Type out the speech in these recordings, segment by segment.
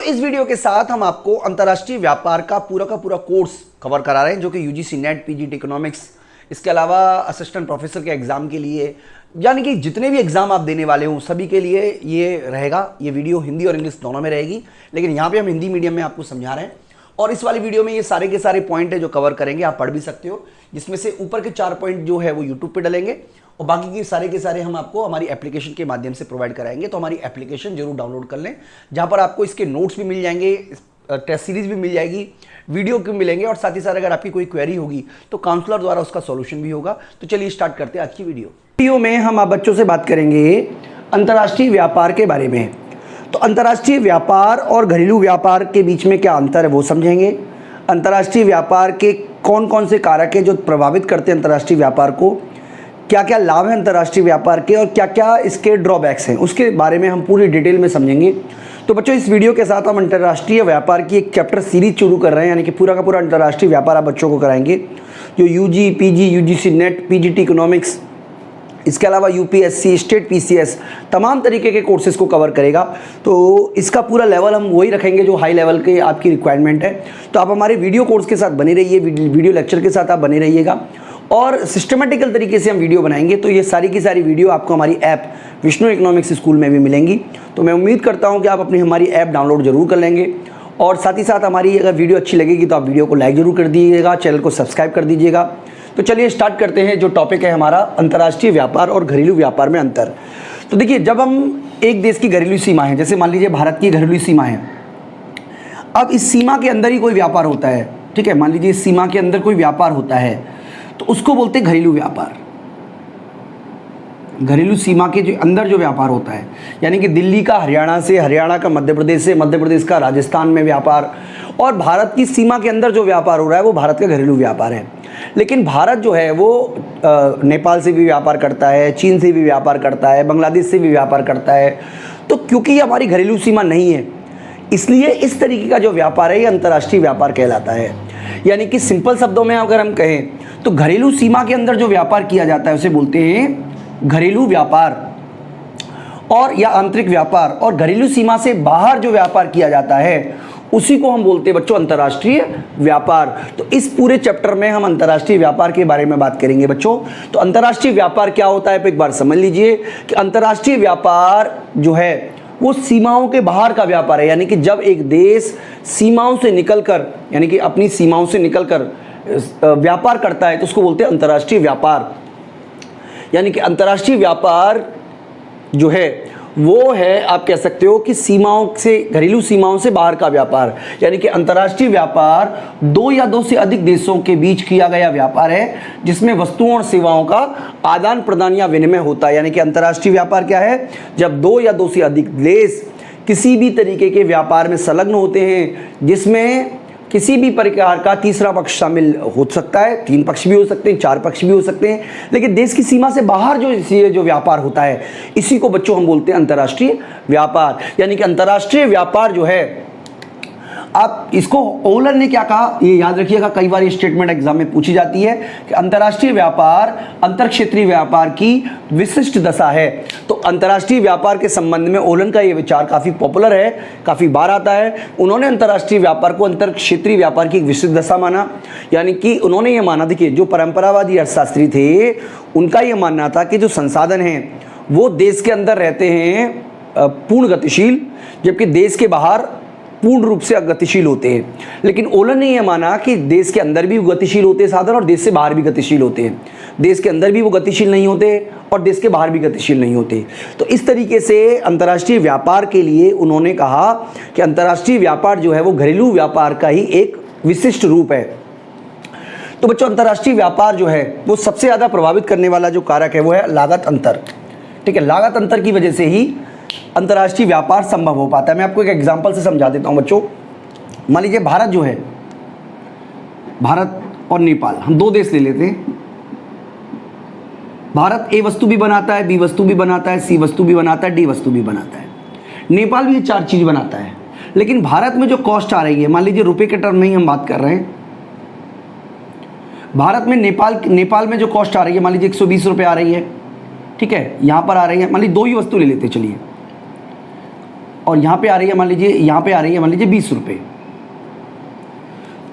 इस वीडियो के साथ हम आपको अंतर्राष्ट्रीय व्यापार का पूरा कोर्स कवर करा रहे हैं, जो कि यूजीसी नेट, पीजीटी इकोनॉमिक्स, इसके अलावा असिस्टेंट प्रोफेसर के एग्जाम के लिए, यानी कि जितने भी एग्जाम आप देने वाले हो सभी के लिए ये रहेगा। ये वीडियो हिंदी और इंग्लिश दोनों में रहेगी, लेकिन यहाँ पे हम हिंदी मीडियम में आपको समझा रहे हैं। और इस वाली वीडियो में ये सारे के सारे पॉइंट है जो कवर करेंगे, आप पढ़ भी सकते हो, जिसमें से ऊपर के 4 पॉइंट जो है वो यूट्यूब पे डलेंगे और बाकी के सारे हम आपको हमारी एप्लीकेशन के माध्यम से प्रोवाइड कराएंगे। तो हमारी एप्लीकेशन जरूर डाउनलोड कर लें, जहां पर आपको इसके नोट्स भी मिल जाएंगे, टेस्ट सीरीज भी मिल जाएगी, वीडियो भी मिलेंगे, और साथ ही साथ अगर आपकी कोई क्वेरी होगी तो काउंसलर द्वारा उसका सॉल्यूशन भी होगा। तो चलिए स्टार्ट करते हैं आज की वीडियो में हम आप बच्चों से बात करेंगे अंतर्राष्ट्रीय व्यापार के बारे में। तो अंतर्राष्ट्रीय व्यापार और घरेलू व्यापार के बीच में क्या अंतर है वो समझेंगे। अंतर्राष्ट्रीय व्यापार के कौन कौन से कारक हैं जो प्रभावित करते हैं अंतर्राष्ट्रीय व्यापार को, क्या क्या लाभ हैं अंतर्राष्ट्रीय व्यापार के और क्या क्या इसके ड्रॉबैक्स हैं, उसके बारे में हम पूरी डिटेल में समझेंगे। तो बच्चों, इस वीडियो के साथ हम अंतर्राष्ट्रीय व्यापार की एक चैप्टर सीरीज शुरू कर रहे हैं, यानी कि पूरा का पूरा अंतर्राष्ट्रीय व्यापार आप बच्चों को कराएंगे, जो UG, PG, UGC NET, PGT economics, इसके अलावा यूपीएससी, स्टेट पीसीएस, तमाम तरीके के कोर्सेज को कवर करेगा। तो इसका पूरा लेवल हम वही रखेंगे जो हाई लेवल के आपकी रिक्वायरमेंट है। तो आप हमारे वीडियो कोर्स के साथ बने रहिए, वीडियो लेक्चर के साथ आप बने रहिएगा, और सिस्टमेटिकल तरीके से हम वीडियो बनाएंगे। तो ये सारी की सारी वीडियो आपको हमारी ऐप विष्णु इकोनॉमिक्स स्कूल में भी मिलेंगी। तो मैं उम्मीद करता हूँ कि आप अपनी हमारी ऐप डाउनलोड जरूर कर लेंगे, और साथ ही साथ हमारी अगर वीडियो अच्छी लगेगी तो आप वीडियो को लाइक जरूर कर दीजिएगा, चैनल को सब्सक्राइब कर दीजिएगा। तो चलिए स्टार्ट करते हैं। जो टॉपिक है हमारा अंतर्राष्ट्रीय व्यापार और घरेलू व्यापार में अंतर। तो देखिए, जब हम एक देश की घरेलू सीमा है, जैसे मान लीजिए भारत की घरेलू सीमा है, अब इस सीमा के अंदर ही कोई व्यापार होता है, ठीक है, मान लीजिए इस सीमा के अंदर कोई व्यापार होता है तो उसको बोलते हैं घरेलू व्यापार। घरेलू सीमा के जो अंदर जो व्यापार होता है, यानी कि दिल्ली का हरियाणा से, हरियाणा का मध्य प्रदेश से, मध्य प्रदेश का राजस्थान में व्यापार, और भारत की सीमा के अंदर जो व्यापार हो रहा है वो भारत का घरेलू व्यापार है। लेकिन भारत जो है वो नेपाल से भी व्यापार करता है, चीन से भी व्यापार करता है, बांग्लादेश से भी व्यापार करता है। तो क्योंकि ये हमारी घरेलू सीमा नहीं है, इसलिए इस तरीके का जो व्यापार है ये अंतर्राष्ट्रीय व्यापार कहलाता है। यानी कि सिंपल शब्दों में अगर हम कहें तो घरेलू सीमा के अंदर जो व्यापार किया जाता है उसे बोलते हैं घरेलू व्यापार और या आंतरिक व्यापार, और घरेलू सीमा से बाहर जो व्यापार किया जाता है उसी को हम बोलते हैं बच्चों अंतर्राष्ट्रीय व्यापार। तो इस पूरे चैप्टर में हम अंतर्राष्ट्रीय व्यापार के बारे में बात करेंगे बच्चों। तो अंतर्राष्ट्रीय व्यापार क्या होता है, एक बार समझ लीजिए कि अंतर्राष्ट्रीय व्यापार जो है वो सीमाओं के बाहर का व्यापार है। यानी कि जब एक देश सीमाओं से निकलकर, यानी कि अपनी सीमाओं से निकलकर व्यापार करता है तो उसको बोलते हैं अंतर्राष्ट्रीय व्यापार। यानी कि अंतर्राष्ट्रीय व्यापार जो है वो है, आप कह सकते हो कि सीमाओं से, घरेलू सीमाओं से बाहर का व्यापार। यानी कि अंतर्राष्ट्रीय व्यापार 2 या 2 से अधिक देशों के बीच किया गया व्यापार है, जिसमें वस्तुओं और सेवाओं का आदान प्रदान या विनिमय होता है। यानी कि अंतर्राष्ट्रीय व्यापार क्या है, जब 2 या 2 से अधिक देश किसी भी तरीके के व्यापार में संलग्न होते हैं, जिसमें किसी भी प्रकार का तीसरा पक्ष शामिल हो सकता है, 3 पक्ष भी हो सकते हैं, 4 पक्ष भी हो सकते हैं, लेकिन देश की सीमा से बाहर जो व्यापार होता है इसी को बच्चों हम बोलते हैं अंतर्राष्ट्रीय व्यापार। यानी कि अंतर्राष्ट्रीय व्यापार जो है, आप इसको ओलन ने क्या कहा ये याद रखिएगा, कई बार ये स्टेटमेंट एग्जाम में पूछी जाती है कि अंतर्राष्ट्रीय व्यापार अंतर क्षेत्रीय व्यापार की विशिष्ट दशा है। तो अंतर्राष्ट्रीय व्यापार के संबंध में ओलन का ये विचार काफी पॉपुलर है, काफी बार आता है। उन्होंने अंतर्राष्ट्रीय व्यापार को अंतर क्षेत्रीय व्यापार की एक विशिष्ट दशा माना। यानी कि उन्होंने ये माना, देखिए जो परंपरावादी अर्थशास्त्री थे उनका ये मानना था कि जो संसाधन हैं वो देश के अंदर रहते हैं पूर्ण गतिशील, जबकि देश के बाहर पूर्ण रूप से गतिशील होते हैं। लेकिन ओलन ने यह माना कि देश के अंदर भी गतिशील होते हैं साधन और देश से बाहर भी गतिशील होते हैं। देश के अंदर भी वो गतिशील नहीं होते और देश के बाहर भी गतिशील नहीं होते। तो इस तरीके से अंतर्राष्ट्रीय व्यापार के लिए उन्होंने कहा कि अंतर्राष्ट्रीय व्यापार जो है वो घरेलू व्यापार का ही एक विशिष्ट रूप है। तो बच्चों, अंतर्राष्ट्रीय व्यापार जो है वो सबसे ज़्यादा प्रभावित करने वाला जो कारक है वो है लागत अंतर। ठीक है, लागत अंतर की वजह से ही अंतर्राष्ट्रीय व्यापार संभव हो पाता है। मैं आपको एक एग्जांपल से समझा देता हूं बच्चों। मान लीजिए भारत जो है, भारत और नेपाल, हम 2 देश ले लेते हैं। भारत ए वस्तु भी बनाता है, बी वस्तु भी बनाता है, सी वस्तु भी बनाता है, डी वस्तु भी बनाता है। नेपाल भी ये 4 चीज बनाता है। लेकिन भारत में जो कॉस्ट आ रही है, मान लीजिए रुपए के टर्म में ही हम बात कर रहे हैं, भारत में नेपाल में जो कॉस्ट आ रही है, मान लीजिए 120 रुपये आ रही है, ठीक है, यहां पर आ रही है। मान लीजिए 2 ही वस्तु ले लेते चलिए, और यहाँ पे आ रही है मान लीजिए, यहाँ पे आ रही है मान लीजिए 20 रुपये।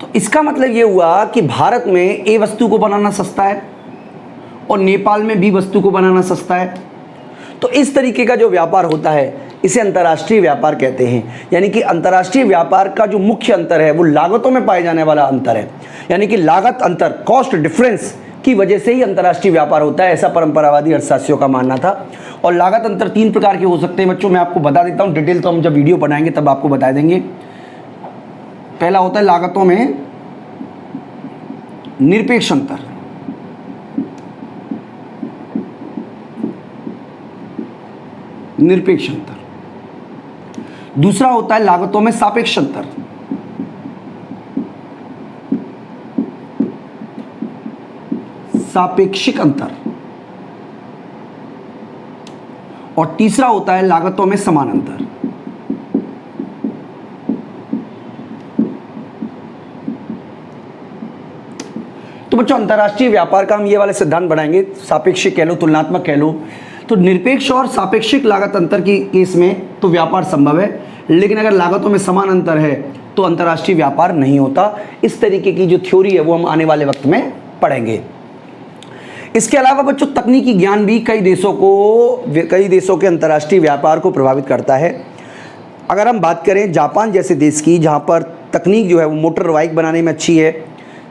तो इसका मतलब ये हुआ कि भारत में ए वस्तु को बनाना सस्ता है और नेपाल में बी वस्तु को बनाना सस्ता है। तो इस तरीके का जो व्यापार होता है इसे अंतर्राष्ट्रीय व्यापार कहते हैं। यानी कि अंतर्राष्ट्रीय व्यापार का जो मुख्य अंतर है वो लागतों में पाए जाने वाला अंतर है। यानी कि लागत अंतर, कॉस्ट डिफरेंस की वजह से ही अंतर्राष्ट्रीय व्यापार होता है, ऐसा परंपरावादी अर्थशास्त्रियों का मानना था। और लागत अंतर 3 प्रकार के हो सकते हैं बच्चों, मैं आपको बता देता हूँ। डिटेल तो हम जब वीडियो बनाएंगे तब आपको बता देंगे। पहला होता है लागतों में निरपेक्ष अंतर, निरपेक्ष अंतर। दूसरा होता है लागतों में सापेक्ष अंतर, सापेक्षिक अंतर। और तीसरा होता है लागतों में समान अंतर। तो बच्चों अंतर्राष्ट्रीय व्यापार का हम ये वाले सिद्धांत बनाएंगे, सापेक्षिक कह लो, तुलनात्मक कह लो। तो निरपेक्ष और सापेक्षिक लागत अंतर की केस में तो व्यापार संभव है, लेकिन अगर लागतों में समान अंतर है तो अंतर्राष्ट्रीय व्यापार नहीं होता। इस तरीके की जो थ्योरी है वो हम आने वाले वक्त में पढ़ेंगे। इसके अलावा बच्चों तकनीकी ज्ञान भी कई देशों के अंतर्राष्ट्रीय व्यापार को प्रभावित करता है। अगर हम बात करें जापान जैसे देश की, जहाँ पर तकनीक जो है वो मोटर बाइक बनाने में अच्छी है,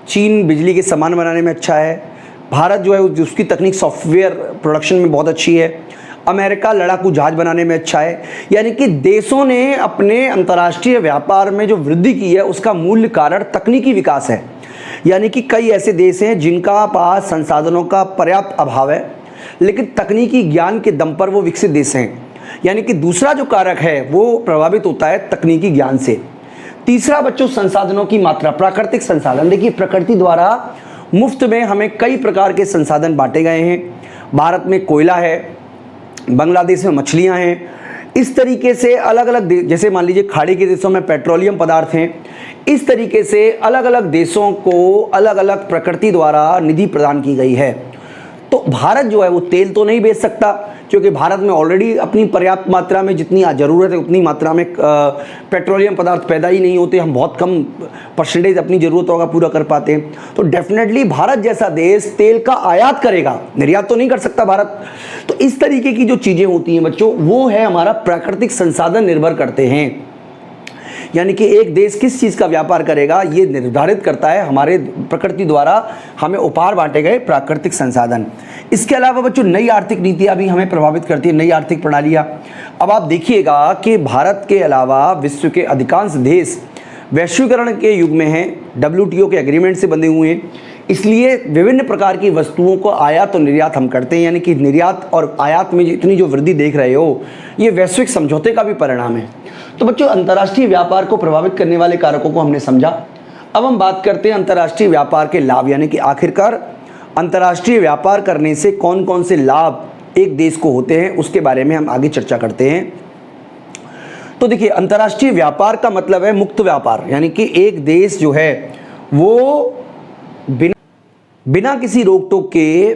चीन बिजली के सामान बनाने में अच्छा है, भारत जो है उसकी तकनीक सॉफ्टवेयर प्रोडक्शन में बहुत अच्छी है, अमेरिका लड़ाकू जहाज बनाने में अच्छा है। यानी कि देशों ने अपने अंतर्राष्ट्रीय व्यापार में जो वृद्धि की है उसका मूल कारण तकनीकी विकास है। यानी कि कई ऐसे देश हैं जिनका पास संसाधनों का पर्याप्त अभाव है, लेकिन तकनीकी ज्ञान के दम पर वो विकसित देश हैं। यानी कि दूसरा जो कारक है वो प्रभावित होता है तकनीकी ज्ञान से। तीसरा बच्चों संसाधनों की मात्रा, प्राकृतिक संसाधन। देखिए प्रकृति द्वारा मुफ्त में हमें कई प्रकार के संसाधन बांटे गए हैं। भारत में कोयला है, बांग्लादेश में मछलियां हैं। इस तरीके से अलग अलग जैसे मान लीजिए खाड़ी के देशों में पेट्रोलियम पदार्थ हैं। इस तरीके से अलग अलग देशों को अलग अलग प्रकृति द्वारा निधि प्रदान की गई है। तो भारत जो है वो तेल तो नहीं बेच सकता, क्योंकि भारत में ऑलरेडी अपनी पर्याप्त मात्रा में जितनी ज़रूरत है उतनी मात्रा में पेट्रोलियम पदार्थ पैदा ही नहीं होते। हम बहुत कम परसेंटेज अपनी ज़रूरतों का पूरा कर पाते हैं। तो डेफिनेटली भारत जैसा देश तेल का आयात करेगा, निर्यात तो नहीं कर सकता भारत। तो इस तरीके की जो चीज़ें होती हैं बच्चों वो है हमारा प्राकृतिक संसाधन निर्भर करते हैं। यानी कि एक देश किस चीज़ का व्यापार करेगा ये निर्धारित करता है हमारे प्रकृति द्वारा हमें उपहार बांटे गए प्राकृतिक संसाधन। इसके अलावा बच्चों नई आर्थिक नीतियाँ भी हमें प्रभावित करती है, नई आर्थिक प्रणालियाँ। अब आप देखिएगा कि भारत के अलावा विश्व के अधिकांश देश वैश्वीकरण के युग में हैं, WTO के एग्रीमेंट से बंधे हुए हैं। इसलिए विभिन्न प्रकार की वस्तुओं को आयात और निर्यात हम करते हैं। यानी कि निर्यात और आयात में इतनी जो वृद्धि देख रहे हो ये वैश्विक समझौते का भी परिणाम है। तो बच्चों अंतर्राष्ट्रीय व्यापार को प्रभावित करने वाले कारकों को हमने समझा। अब हम बात करते हैं अंतर्राष्ट्रीय व्यापार के लाभ, यानी कि आखिरकार अंतर्राष्ट्रीय व्यापार करने से कौन कौन से लाभ एक देश को होते हैं उसके बारे में हम आगे चर्चा करते हैं। तो देखिए अंतर्राष्ट्रीय व्यापार का मतलब है मुक्त व्यापार, यानी कि एक देश जो है वो बिना किसी रोक टोक के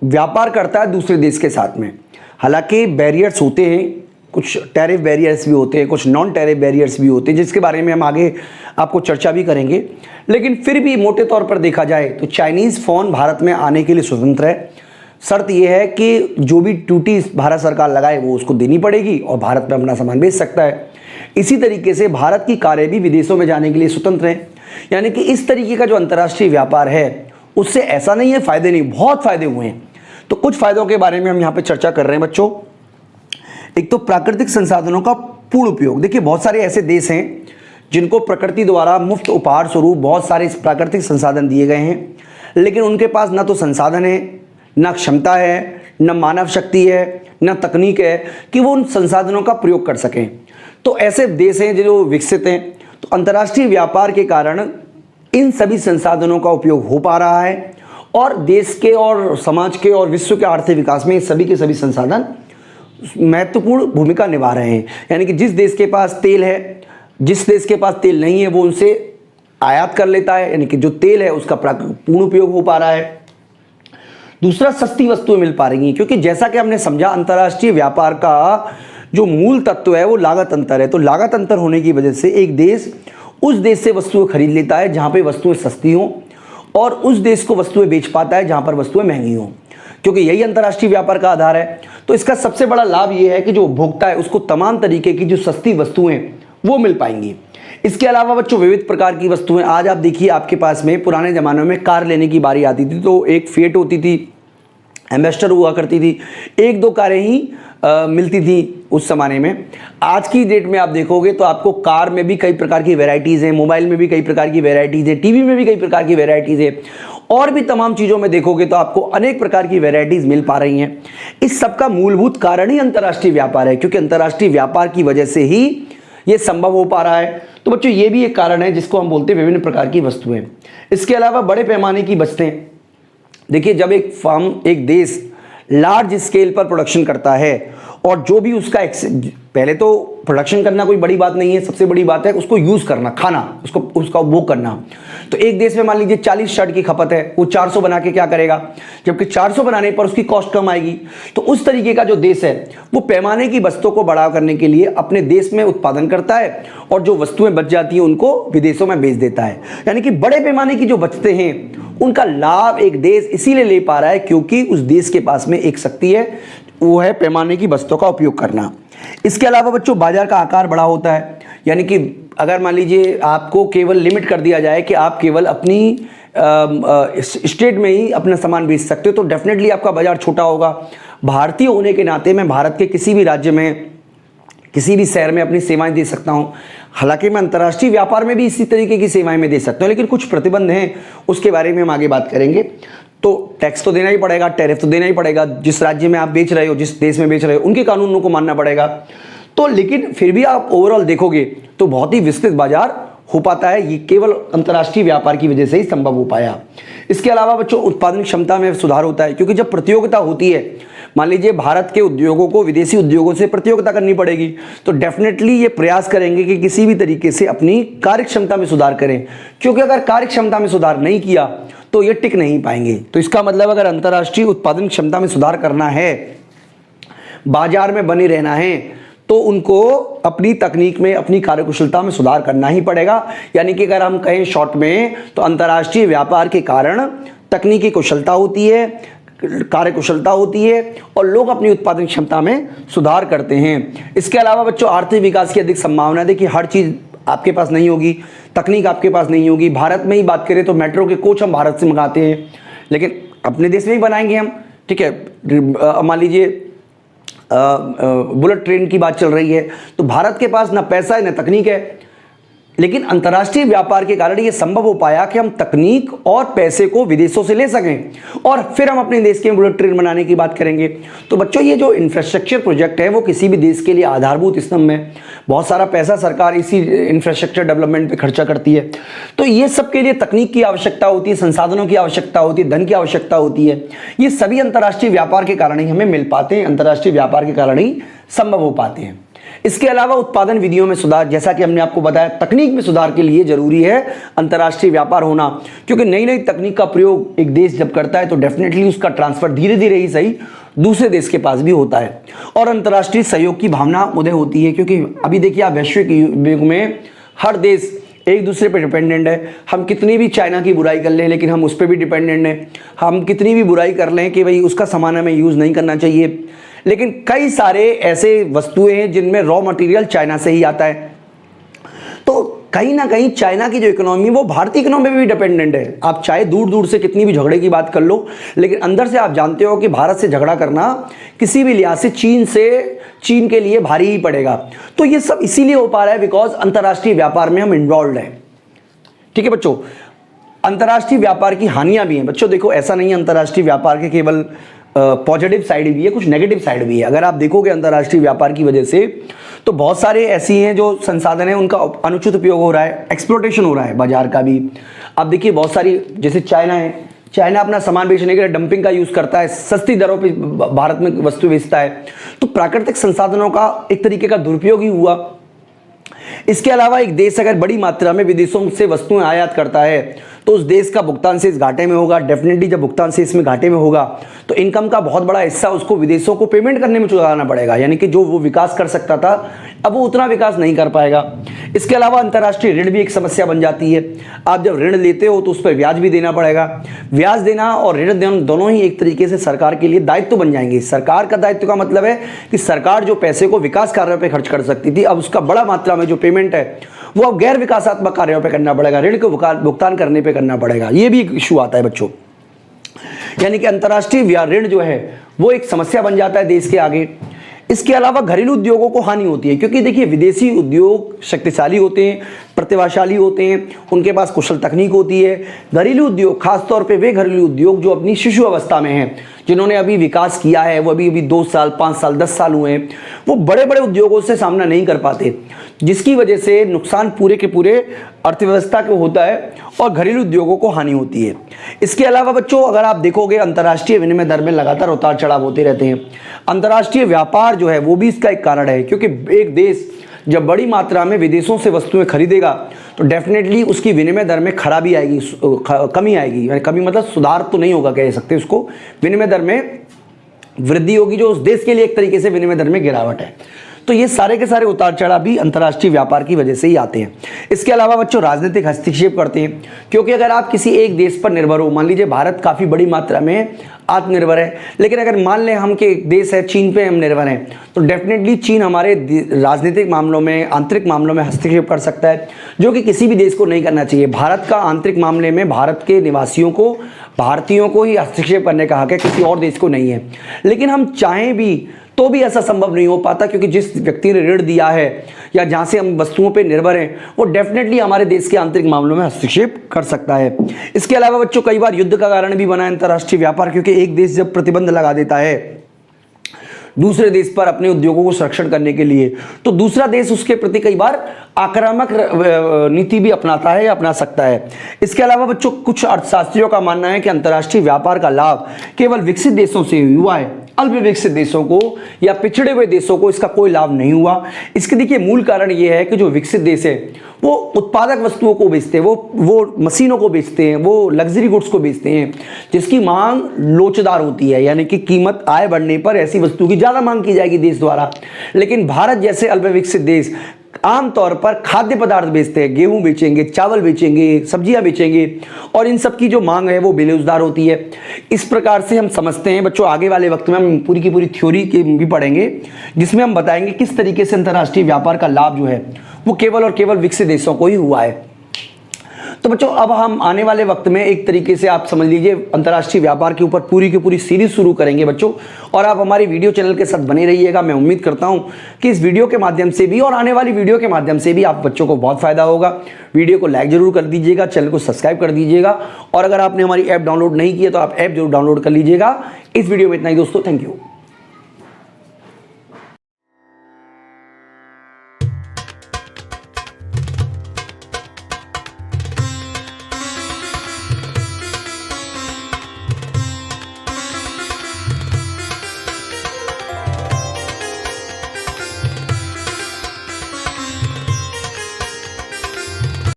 व्यापार करता है दूसरे देश के साथ में। हालांकि बैरियर्स होते हैं, कुछ टैरिफ बैरियर्स भी होते हैं, कुछ नॉन टैरिफ बैरियर्स भी होते हैं, जिसके बारे में हम आगे आपको चर्चा भी करेंगे। लेकिन फिर भी मोटे तौर पर देखा जाए तो चाइनीज़ फ़ोन भारत में आने के लिए स्वतंत्र है। शर्त यह है कि जो भी ड्यूटी भारत सरकार लगाए वो उसको देनी पड़ेगी और भारत में अपना सामान बेच सकता है। इसी तरीके से भारत की कारें भी विदेशों में जाने के लिए स्वतंत्र हैं। यानी कि इस तरीके का जो अंतर्राष्ट्रीय व्यापार है उससे ऐसा नहीं है फ़ायदे नहीं, बहुत फ़ायदे हुए हैं। तो कुछ फ़ायदों के बारे में हम यहाँ पे चर्चा कर रहे हैं बच्चों। एक तो प्राकृतिक संसाधनों का पूर्ण उपयोग। देखिए बहुत सारे ऐसे देश हैं जिनको प्रकृति द्वारा मुफ्त उपहार स्वरूप बहुत सारे प्राकृतिक संसाधन दिए गए हैं, लेकिन उनके पास ना तो संसाधन है, ना क्षमता है, न मानव शक्ति है, न तकनीक है कि वो उन संसाधनों का प्रयोग कर सकें। तो ऐसे देश हैं जो विकसित हैं। तो अंतर्राष्ट्रीय व्यापार के कारण इन सभी संसाधनों का उपयोग हो पा रहा है और देश के और समाज के और विश्व के आर्थिक विकास में सभी के सभी संसाधन महत्वपूर्ण भूमिका निभा रहे हैं। यानी कि जिस देश के पास तेल है, जिस देश के पास तेल नहीं है वो उनसे आयात कर लेता है, यानी कि जो तेल है उसका पूर्ण उपयोग हो पा रहा है। दूसरा, सस्ती वस्तुएं मिल पा रही हैं, क्योंकि जैसा कि हमने समझा अंतर्राष्ट्रीय व्यापार का जो मूल तत्व है वो लागत अंतर है। तो लागत अंतर होने की वजह से एक देश उस देश से वस्तुएं खरीद लेता है जहाँ पे वस्तुएं सस्ती हों, और उस देश को वस्तुएं बेच पाता है जहाँ पर वस्तुएं महंगी हों, क्योंकि यही अंतर्राष्ट्रीय व्यापार का आधार है। तो इसका सबसे बड़ा लाभ ये है कि जो उपभोक्ता है उसको तमाम तरीके की जो सस्ती वस्तुएं वो मिल पाएंगी। इसके अलावा बच्चों विविध प्रकार की वस्तुएं, आज आप देखिए आपके पास में पुराने ज़मानों में कार लेने की बारी आती थी तो एक फिएट होती थी, एम्बेसडर हुआ करती थी, एक दो कारें ही मिलती थी उस ज़माने में। आज की डेट में आप देखोगे तो आपको कार में भी कई प्रकार की वैरायटीज़ हैं, मोबाइल में भी कई प्रकार की वैरायटीज़ है, टीवी में भी कई प्रकार की वैरायटीज़ है, और भी तमाम चीज़ों में देखोगे तो आपको अनेक प्रकार की वैरायटीज़ मिल पा रही हैं। इस सब का मूलभूत कारण ही अंतर्राष्ट्रीय व्यापार है, क्योंकि अंतर्राष्ट्रीय व्यापार की वजह से ही ये संभव हो पा रहा है। तो बच्चों ये भी एक कारण है जिसको हम बोलते हैं विभिन्न प्रकार की वस्तुएं। इसके अलावा बड़े पैमाने की बचतें, देखिए जब एक फर्म, एक देश लार्ज स्केल पर प्रोडक्शन करता है और जो भी उसका पहले तो प्रोडक्शन करना कोई बड़ी बात नहीं है, सबसे बड़ी बात है उसको यूज़ करना, खाना, उसका उपभोग करना। तो एक देश में मान लीजिए 40 शर्ट की खपत है, वो 400 बना के क्या करेगा, जबकि 400 बनाने पर उसकी कॉस्ट कम आएगी। तो उस तरीके का जो देश है वो पैमाने की वस्तुओं को बढ़ावा करने के लिए अपने देश में उत्पादन करता है और जो वस्तुएं बच जाती हैं उनको विदेशों में बेच देता है। यानी कि बड़े पैमाने की जो बचतें हैं उनका लाभ एक देश इसीलिए ले पा रहा है क्योंकि उस देश के पास में एक शक्ति है, वो है पैमाने की वस्तुओं का उपयोग करना। इसके अलावा बच्चों बाजार का आकार बड़ा होता है, यानी कि अगर मान लीजिए आपको केवल लिमिट कर दिया जाए कि आप केवल अपनी स्टेट में ही अपना सामान बेच सकते हो तो डेफिनेटली आपका बाजार छोटा होगा। भारतीय होने के नाते मैं भारत के किसी भी राज्य में, किसी भी शहर में अपनी सेवाएं दे सकता हूं। हालांकि मैं अंतर्राष्ट्रीय व्यापार में भी इसी तरीके की सेवाएं मैं दे सकता हूं, लेकिन कुछ प्रतिबंध हैं, उसके बारे में हम आगे बात करेंगे। तो टैक्स तो देना ही पड़ेगा, टैरिफ तो देना ही पड़ेगा, जिस राज्य में आप बेच रहे हो, जिस देश में बेच रहे हो उनके कानूनों को मानना पड़ेगा। तो लेकिन फिर भी आप ओवरऑल देखोगे तो बहुत ही विस्तृत बाजार हो पाता है, ये केवल अंतर्राष्ट्रीय व्यापार की वजह से ही संभव हो पाया। इसके अलावा बच्चों उत्पादन क्षमता में सुधार होता है, क्योंकि जब प्रतियोगिता होती है, मान लीजिए भारत के उद्योगों को विदेशी उद्योगों से प्रतियोगिता करनी पड़ेगी, तो डेफिनेटली ये प्रयास करेंगे कि किसी भी तरीके से अपनी कार्य क्षमता में सुधार करें, क्योंकि अगर कार्य क्षमता में सुधार नहीं किया तो ये टिक नहीं पाएंगे। तो इसका मतलब अगर अंतर्राष्ट्रीय उत्पादन क्षमता में सुधार करना है, बाजार में बने रहना है, तो उनको अपनी तकनीक में, अपनी कार्यकुशलता में सुधार करना ही पड़ेगा। यानी कि अगर हम कहें शॉर्ट में तो अंतर्राष्ट्रीय व्यापार के कारण तकनीकी कुशलता होती है, कार्यकुशलता होती है और लोग अपनी उत्पादन क्षमता में सुधार करते हैं। इसके अलावा बच्चों आर्थिक विकास की अधिक संभावना है। देखिए हर चीज़ आपके पास नहीं होगी, तकनीक आपके पास नहीं होगी। भारत में ही बात करें तो मेट्रो के कोच हम भारत से मंगाते हैं, लेकिन अपने देश में ही बनाएंगे हम, ठीक है। मान लीजिए बुलेट ट्रेन की बात चल रही है, तो भारत के पास ना पैसा है ना तकनीक है, लेकिन अंतर्राष्ट्रीय व्यापार के कारण यह संभव हो पाया कि हम तकनीक और पैसे को विदेशों से ले सकें और फिर हम अपने देश के बुलेट ट्रेन बनाने की बात करेंगे। तो बच्चों ये जो इंफ्रास्ट्रक्चर प्रोजेक्ट है वो किसी भी देश के लिए आधारभूत स्तंभ है। बहुत सारा पैसा सरकार इसी इंफ्रास्ट्रक्चर डेवलपमेंट पे खर्चा करती है। तो ये सब के लिए तकनीक की आवश्यकता होती है, संसाधनों की आवश्यकता होती है, धन की आवश्यकता होती है। ये सभी अंतर्राष्ट्रीय व्यापार के कारण ही हमें मिल पाते हैं, अंतर्राष्ट्रीय व्यापार के कारण ही संभव हो पाते हैं। इसके अलावा उत्पादन विधियों में सुधार, जैसा कि हमने आपको बताया, तकनीक में सुधार के लिए जरूरी है अंतर्राष्ट्रीय व्यापार होना, क्योंकि नई नई तकनीक का प्रयोग एक देश जब करता है तो डेफिनेटली उसका ट्रांसफर धीरे धीरे ही सही दूसरे देश के पास भी होता है और अंतर्राष्ट्रीय सहयोग की भावना उदय होती है। क्योंकि अभी देखिए आप वैश्विक युग में हर देश एक दूसरे पर डिपेंडेंट है। हम कितनी भी चाइना की बुराई कर लें लेकिन हम उस पर भी डिपेंडेंट हैं। हम कितनी भी बुराई कर लें कि भाई उसका सामान हमें यूज़ नहीं करना चाहिए, लेकिन कई सारे ऐसे वस्तुएं हैं जिनमें रॉ मटेरियल चाइना से ही आता है। तो कहीं ना कहीं चाइना की जो इकोनॉमी वो भारतीय इकोनॉमी पे भी डिपेंडेंट है। आप चाहे दूर दूर से कितनी भी झगड़े की बात कर लो, लेकिन अंदर से आप जानते हो कि भारत से झगड़ा करना किसी भी लिहाज से चीन के लिए भारी ही पड़ेगा। तो ये सब इसीलिए हो पा रहा है बिकॉज अंतर्राष्ट्रीय व्यापार में हम इन्वॉल्व हैं। ठीक है बच्चों, अंतर्राष्ट्रीय व्यापार की हानियां भी हैं। बच्चों देखो ऐसा नहीं है अंतर्राष्ट्रीय व्यापार के केवल पॉजिटिव साइड भी है, कुछ नेगेटिव साइड भी है। अगर आप देखोगे अंतर्राष्ट्रीय व्यापार की वजह से तो बहुत सारे ऐसी हैं जो संसाधन है उनका अनुचित उपयोग हो रहा है, एक्सप्लोटेशन हो रहा है बाजार का भी। आप देखिए बहुत सारी, जैसे चाइना है, चाइना अपना सामान बेचने के लिए डंपिंग का यूज़ करता है, सस्ती दरों पे भारत में वस्तु बेचता है। तो प्राकृतिक संसाधनों का एक तरीके का दुरुपयोग ही हुआ। इसके अलावा एक देश अगर बड़ी मात्रा में विदेशों से वस्तुएं आयात करता है तो उस देश का भुगतान से इस घाटे में होगा। डेफिनेटली जब भुगतान से इसमें घाटे में होगा तो इनकम का बहुत बड़ा हिस्सा उसको विदेशों को पेमेंट करने में चुकाना पड़ेगा, यानी कि जो वो विकास कर सकता था अब वो उतना विकास नहीं कर पाएगा। इसके अलावा अंतर्राष्ट्रीय ऋण भी एक समस्या बन जाती है। आप जब ऋण लेते हो तो उस पर ब्याज भी देना पड़ेगा। ब्याज देना और ऋण देना दोनों ही एक तरीके से सरकार के लिए दायित्व बन जाएंगे। सरकार का दायित्व का मतलब है कि सरकार जो पैसे को विकास कार्यों पर खर्च कर सकती थी, अब उसका बड़ा मात्रा में जो पेमेंट है वो अब गैर विकासात्मक कार्यों पर करना पड़ेगा, ऋण को भुगतान करने पर करना पड़ेगा। ये भी एक इशू आता है बच्चों, यानी कि अंतर्राष्ट्रीय ऋण जो है वो एक समस्या बन जाता है देश के आगे। इसके अलावा घरेलू उद्योगों को हानि होती है, क्योंकि देखिए विदेशी उद्योग शक्तिशाली होते हैं, प्रतिभाशाली होते हैं, उनके पास कुशल तकनीक होती है। घरेलू उद्योग, खासतौर पे वे घरेलू उद्योग जो अपनी शिशु अवस्था में हैं, जिन्होंने अभी विकास किया है, वो अभी 2 साल 5 साल 10 साल हुए हैं, वो बड़े बड़े उद्योगों से सामना नहीं कर पाते, जिसकी वजह से नुकसान पूरे के पूरे अर्थव्यवस्था को होता है और घरेलू उद्योगों को हानि होती है। इसके अलावा बच्चों अगर आप देखोगे अंतर्राष्ट्रीय विनिमय दर में लगातार उतार चढ़ाव होते रहते हैं। अंतर्राष्ट्रीय व्यापार जो है वो भी इसका एक कारण है, क्योंकि एक देश जब बड़ी मात्रा में विदेशों से वस्तुएं खरीदेगा तो डेफिनेटली उसकी विनिमय दर में खराबी आएगी, कमी आएगी। यानी कमी मतलब सुधार तो नहीं होगा कह सकते उसको, विनिमय दर में वृद्धि होगी, जो उस देश के लिए एक तरीके से विनिमय दर में गिरावट है। तो ये सारे के सारे उतार चढ़ाव भी अंतर्राष्ट्रीय व्यापार की वजह से ही आते हैं। इसके अलावा बच्चों राजनीतिक हस्तक्षेप करते हैं, क्योंकि अगर आप किसी एक देश पर निर्भर हो, मान लीजिए भारत काफ़ी बड़ी मात्रा में आत्मनिर्भर है, लेकिन अगर मान लें हम के एक देश है चीन पे हम निर्भर हैं, तो डेफिनेटली चीन हमारे राजनीतिक मामलों में, आंतरिक मामलों में हस्तक्षेप कर सकता है, जो कि किसी भी देश को नहीं करना चाहिए। भारत का आंतरिक मामले में भारत के निवासियों को, भारतीयों को ही हस्तक्षेप करने का हक है, किसी और देश को नहीं है। लेकिन हम चाहें भी तो भी ऐसा संभव नहीं हो पाता, क्योंकि जिस व्यक्ति ने ऋण दिया है या जहाँ से हम वस्तुओं पे निर्भर हैं वो डेफिनेटली हमारे देश के आंतरिक मामलों में हस्तक्षेप कर सकता है। इसके अलावा बच्चों कई बार युद्ध का कारण भी बना है अंतर्राष्ट्रीय व्यापार, क्योंकि एक देश जब प्रतिबंध लगा देता है दूसरे देश पर अपने उद्योगों को संरक्षण करने के लिए, तो दूसरा देश उसके प्रति कई बार आक्रामक नीति भी अपनाता है या अपना सकता है। इसके अलावा बच्चों कुछ अर्थशास्त्रियों का मानना है कि अंतर्राष्ट्रीय व्यापार का लाभ केवल विकसित देशों से हुआ है, अल्प विकसित देशों को या पिछड़े हुए देशों को इसका कोई लाभ नहीं हुआ। इसके देखिए मूल कारण ये है कि जो विकसित देश है वो उत्पादक वस्तुओं को बेचते हैं, वो मशीनों को बेचते हैं, वो लग्जरी गुड्स को बेचते हैं, जिसकी मांग लोचदार होती है, यानी कि कीमत आय बढ़ने पर ऐसी वस्तु की ज़्यादा मांग की जाएगी देश द्वारा। लेकिन भारत जैसे अल्प विकसित देश आमतौर पर खाद्य पदार्थ बेचते हैं, गेहूं बेचेंगे, चावल बेचेंगे, सब्जियां बेचेंगे, और इन सब की जो मांग है वो बेरोजगार होती है। इस प्रकार से हम समझते हैं बच्चों, आगे वाले वक्त में हम पूरी की पूरी थ्योरी के भी पढ़ेंगे, जिसमें हम बताएंगे किस तरीके से अंतर्राष्ट्रीय व्यापार का लाभ जो है वो केवल और केवल विकसित देशों को ही हुआ है। तो बच्चों अब हम आने वाले वक्त में एक तरीके से आप समझ लीजिए अंतर्राष्ट्रीय व्यापार के ऊपर पूरी की पूरी सीरीज शुरू करेंगे बच्चों, और आप हमारी वीडियो चैनल के साथ बने रहिएगा। मैं उम्मीद करता हूं कि इस वीडियो के माध्यम से भी और आने वाली वीडियो के माध्यम से भी आप बच्चों को बहुत फायदा होगा। वीडियो को लाइक जरूर कर दीजिएगा, चैनल को सब्सक्राइब कर दीजिएगा, और अगर आपने हमारी ऐप डाउनलोड नहीं की है तो आप ऐप जरूर डाउनलोड कर लीजिएगा। इस वीडियो में इतना ही दोस्तों, थैंक यू।